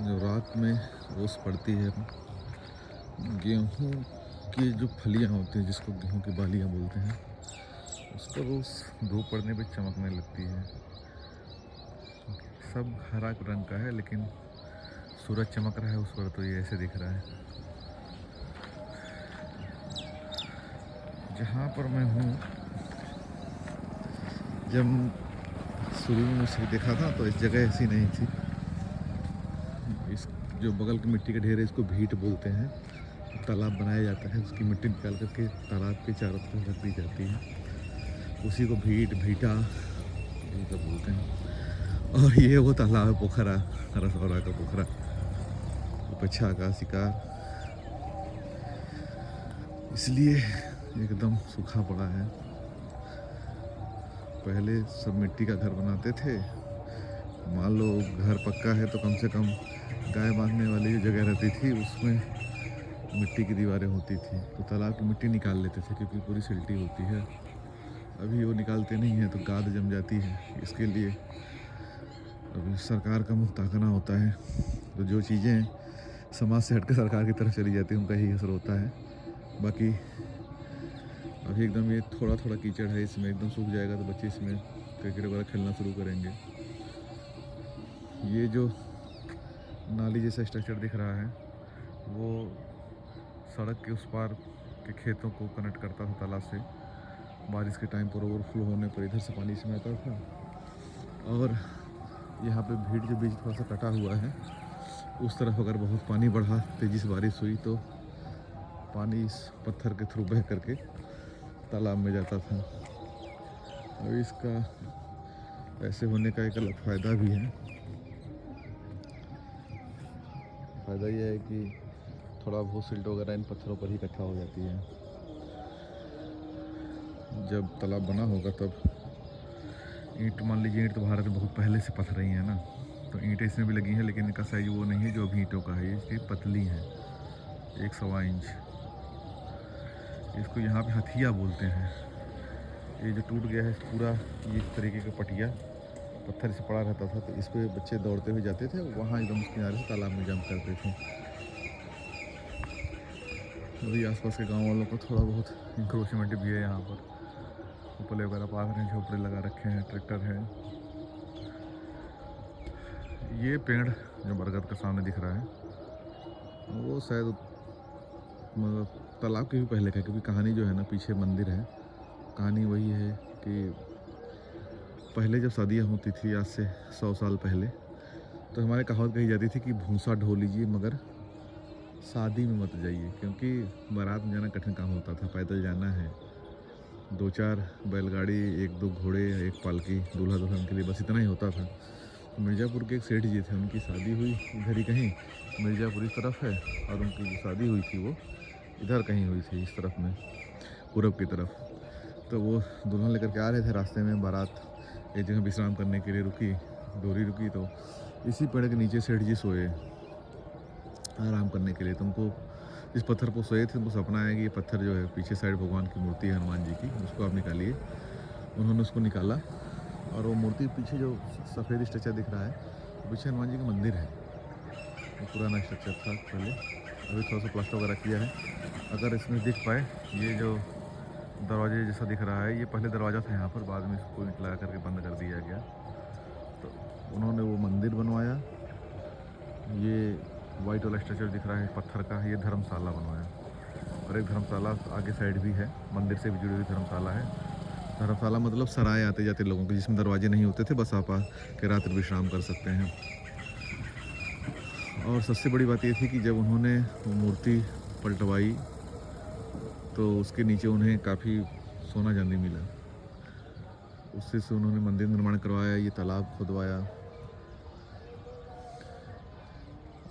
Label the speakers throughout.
Speaker 1: जो रात में ओस पड़ती है, गेहूँ की जो फलियाँ होती हैं जिसको गेहूँ की बालियाँ बोलते हैं, उस पर रोज़ धूप पड़ने पे चमकने लगती है। सब हरा रंग का है लेकिन सूरज चमक रहा है उस पर, तो ये ऐसे दिख रहा है। जहाँ पर मैं हूँ, जब शुरू में उसे देखा था तो इस जगह ऐसी नहीं थी। इस जो बगल की मिट्टी का ढेर है इसको भीट बोलते हैं। तालाब बनाया जाता है, उसकी मिट्टी निकाल करके तालाब के चारों तरफ रख दी जाती है, उसी को भीट भीटा यही सब बोलते हैं। और ये वो तालाब है, पोखरा, रसौरा का पोखरा, पच्छा का शिकार, इसलिए एकदम सूखा पड़ा है। पहले सब मिट्टी का घर बनाते थे, मान लो घर पक्का है तो कम से कम गाय बांधने वाली जो जगह रहती थी उसमें मिट्टी की दीवारें होती थी, तो तालाब की मिट्टी निकाल लेते थे क्योंकि पूरी सिल्टी होती है। अभी वो निकालते नहीं हैं तो गाद जम जाती है, इसके लिए अभी सरकार का मुँह ताकना होता है। तो जो चीज़ें समाज से हटकर सरकार की तरफ चली जाती है उनका ही असर होता है। बाकी अभी एकदम ये थोड़ा थोड़ा कीचड़ है, इसमें एकदम सूख जाएगा तो बच्चे इसमें क्रिकेट वगैरह खेलना शुरू करेंगे। ये जो नाली जैसा स्ट्रक्चर दिख रहा है वो सड़क के उस पार के खेतों को कनेक्ट करता था तालाब से। बारिश के टाइम पर ओवरफ्लो होने पर इधर से पानी इसमें आता था, और यहाँ पे भीड़ के बीच थोड़ा सा कटा हुआ है, उस तरफ अगर बहुत पानी बढ़ा, तेज़ी से बारिश हुई तो पानी इस पत्थर के थ्रू बह करके तालाब में जाता था। और इसका ऐसे होने का एक अलग फ़ायदा भी है। फ़ायदा यह है कि थोड़ा बहुत सिल्ट वगैरह इन पत्थरों पर ही इकट्ठा हो जाती है। जब तालाब बना होगा तब ईंट, मान लीजिए ईंट तो भारत में बहुत पहले से पथ रही है ना, तो ईंटें इसमें भी लगी हैं लेकिन इनका साइज वो नहीं है जो अभी ईंटों का है, इसकी पतली है, 1 सवा इंच। इसको यहाँ पे हथिया बोलते हैं। ये जो टूट गया है पूरा, ये इस तरीके का पटिया पत्थर इसे पड़ा रहता था, तो इस पे बच्चे दौड़ते हुए जाते थे, वहाँ एकदम उस किनारे से तालाब में जंप करते थे। अभी आसपास के गांव वालों को थोड़ा बहुत इंक्रोचमेंट भी है, यहाँ पर उपले वगैरह पास रहे हैं, झोपड़े लगा रखे हैं, ट्रैक्टर है। ये पेड़ जो बरगद का सामने दिख रहा है वो शायद मतलब तालाब के भी पहले का, क्योंकि कहानी जो है ना, पीछे मंदिर है, कहानी वही है कि पहले जब शादियाँ होती थी आज से 100 साल पहले, तो हमारे कहावत कही जाती थी कि भूसा ढो लीजिए मगर शादी में मत जाइए, क्योंकि बारात में जाना कठिन काम होता था, पैदल जाना है, 2-4 बैलगाड़ी, 1-2 घोड़े, एक पालकी दूल्हा दुल्हन के लिए, बस इतना ही होता था। मिर्ज़ापुर के एक सेठ जी थे, उनकी शादी हुई इधर ही कहीं, मिर्ज़ापुर इस तरफ है, और उनकी जो शादी हुई थी वो इधर कहीं हुई थी, इस तरफ में, पूरब की तरफ। तो वो दुल्हन लेकर के आ रहे थे, रास्ते में बारात एक जगह विश्राम करने के लिए रुकी, डोरी रुकी, तो इसी पेड़ के नीचे सेठ जी सोए आराम करने के लिए। तुमको इस पत्थर पर सोए थे, उनको सपना आया कि ये पत्थर जो है पीछे साइड भगवान की मूर्ति है हनुमान जी की, उसको आप निकालिए। उन्होंने उसको निकाला और वो मूर्ति पीछे जो सफ़ेद स्ट्रक्चर दिख रहा है, पीछे हनुमान जी का मंदिर है, वो पुराना स्ट्रक्चर था पहले, अभी थोड़ा सा प्लास्टर वगैरह किया है। अगर इसमें दिख पाए, ये जो दरवाजे जैसा दिख रहा है, ये पहले दरवाज़ा था यहाँ पर, बाद में इसको ईंट लगा करके बंद कर दिया गया। तो उन्होंने वो मंदिर बनवाया। ये वाइट वाला स्ट्रक्चर दिख रहा है पत्थर का, ये धर्मशाला बनवाया, और एक धर्मशाला आगे साइड भी है, मंदिर से भी जुड़ी हुई धर्मशाला है। धर्मशाला मतलब सराय आते जाते लोगों के, जिसमें दरवाजे नहीं होते थे, बस आप के रात्रि विश्राम कर सकते हैं। और सबसे बड़ी बात ये थी कि जब उन्होंने वो मूर्ति पलटवाई तो उसके नीचे उन्हें काफ़ी सोना चांदी मिला, उससे से उन्होंने मंदिर निर्माण करवाया, ये तालाब खुदवाया।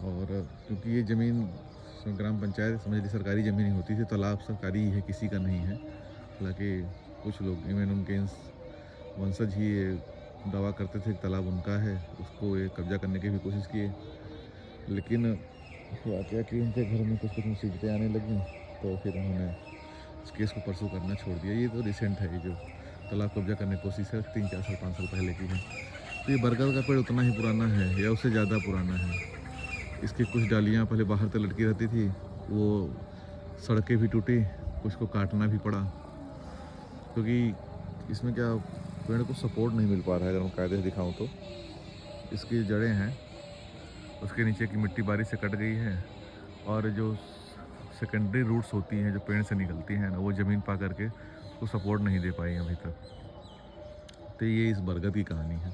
Speaker 1: और क्योंकि ये ज़मीन ग्राम पंचायत समझ ली सरकारी ज़मीन ही होती थी, तालाब सरकारी ही है, किसी का नहीं है। हालांकि कुछ लोग, इवन उनके वंशज ही ये दावा करते थे कि तालाब उनका है, उसको ये कब्जा करने की भी कोशिश किए, लेकिन हुआ क्या कि उनके घर में कुछ मुसीबतें आने लगी, तो फिर उन्होंने इस केस को परसू करना छोड़ दिया। ये तो रिसेंट है, ये जो तालाब कब्जा करने की कोशिश है 3-4 साल 5 साल पहले की है। तो ये बरगद का पेड़ उतना ही पुराना है या उससे ज़्यादा पुराना है, इसकी कुछ डालियाँ पहले बाहर तक लटकी रहती थी, वो सड़कें भी टूटी, कुछ को काटना भी पड़ा, क्योंकि इसमें क्या पेड़ को सपोर्ट नहीं मिल पा रहा है। अगर मैं कायदे से दिखाऊँ तो इसकी जड़ें हैं, उसके नीचे की मिट्टी बारिश से कट गई है, और जो सेकेंडरी रूट्स होती हैं जो पेड़ से निकलती हैं ना, वो ज़मीन पा करके उसको सपोर्ट नहीं दे पाई अभी तक। तो ये इस बरगद की कहानी है।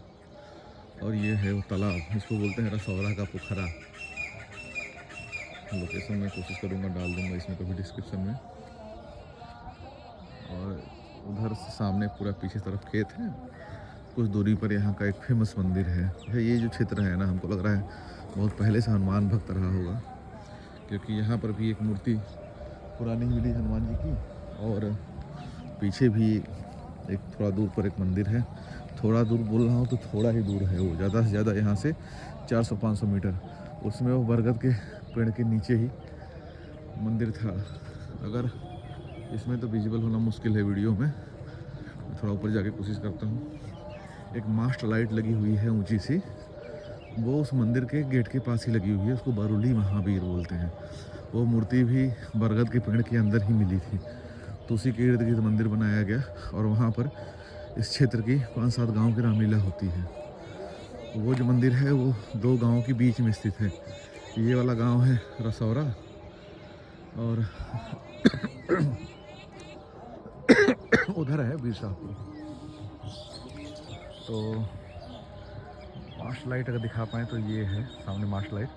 Speaker 1: और ये है वो तालाब, इसको बोलते हैं रसौरा का पोखरा। लोकेशन मैं कोशिश करूँगा डाल दूँगा इसमें कभी डिस्क्रिप्शन में। और उधर से सामने पूरा पीछे तरफ खेत है, कुछ दूरी पर यहाँ का एक फेमस मंदिर है। ये जो क्षेत्र है ना, हमको लग रहा है बहुत पहले से हनुमान भक्त रहा होगा, क्योंकि यहाँ पर भी एक मूर्ति पुरानी मिली हनुमान जी की, और पीछे भी एक थोड़ा दूर पर एक मंदिर है। थोड़ा दूर बोल रहा हूँ तो थोड़ा ही दूर है वो, ज़्यादा से ज़्यादा यहाँ से 400-500 मीटर, उसमें वो बरगद के पेड़ के नीचे ही मंदिर था। अगर इसमें तो विजिबल होना मुश्किल है वीडियो में, मैं थोड़ा ऊपर जाके कोशिश करता हूँ। एक मास्टर लाइट लगी हुई है ऊंची सी, वो उस मंदिर के गेट के पास ही लगी हुई है, उसको बरुली महावीर बोलते हैं। वो मूर्ति भी बरगद के पेड़ के अंदर ही मिली थी, तो उसी के इर्द गिर्द मंदिर बनाया गया, और वहाँ पर इस क्षेत्र की 5-7 गाँव की रामलीला होती है। वो जो मंदिर है वो 2 गाँव के बीच में स्थित है। ये वाला गांव है रसौरा, और उधर है बीरसापुर। तो मास्टर लाइट अगर दिखा पाएँ तो ये है सामने मास्टर लाइट,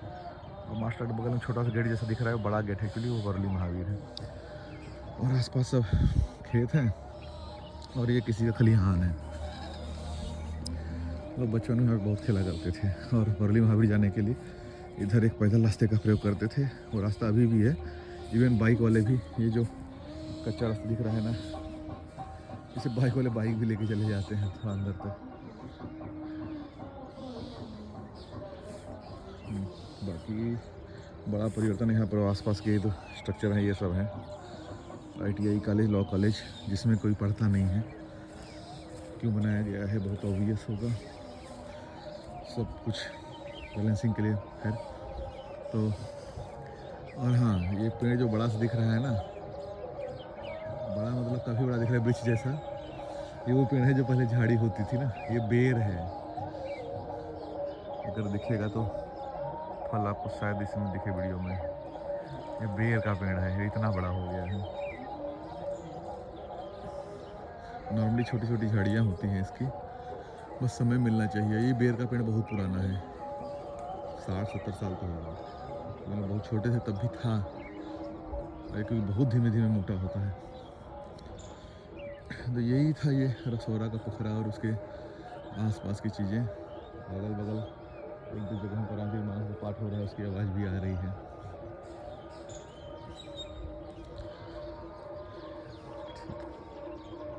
Speaker 1: और मास्टर लाइट बगल में छोटा सा गेट जैसा दिख रहा है, बड़ा गेट है एक्चुअली, वो बरली महावीर है। और आसपास सब खेत हैं, और ये किसी का खलिहान है। और बचपन में हम बहुत खेला करते थे, और बरली महावीर जाने के लिए इधर एक पैदल रास्ते का प्रयोग करते थे। वो रास्ता अभी भी है, इवन बाइक वाले भी, ये जो कच्चा रास्ता दिख रहा है ना, इसे बाइक वाले बाइक भी लेके चले जाते हैं थोड़ा अंदर तक। बाकी बड़ा परिवर्तन यहाँ पर आसपास के जो स्ट्रक्चर हैं ये सब हैं। ITI कॉलेज, लॉ कॉलेज, जिसमें कोई पढ़ता नहीं है, क्यों बनाया गया है बहुत ऑब्वियस होगा, सब कुछ बैलेंसिंग के लिए है। तो और हाँ, ये पेड़ जो बड़ा सा दिख रहा है ना, बड़ा मतलब काफ़ी बड़ा दिख रहा है, वृक्ष जैसा, ये वो पेड़ है जो पहले झाड़ी होती थी ना, ये बेर है। अगर दिखेगा तो फल आपको शायद इसमें दिखे वीडियो में, ये बेर का पेड़ है, ये इतना बड़ा हो गया है। नॉर्मली छोटी छोटी झाड़ियाँ होती हैं इसकी, बस समय मिलना चाहिए। ये बेर का पेड़ बहुत पुराना है, 60-70 साल का होगा, मतलब बहुत छोटे थे तब भी था, क्योंकि बहुत धीमे धीमे मोटा होता है। तो यही था ये रसौरा का पोखरा, और उसके आसपास की चीज़ें। अगल बगल एक दो जगहों पर आंतरिक मानस का पाठ हो रहा है, उसकी आवाज़ भी आ रही है।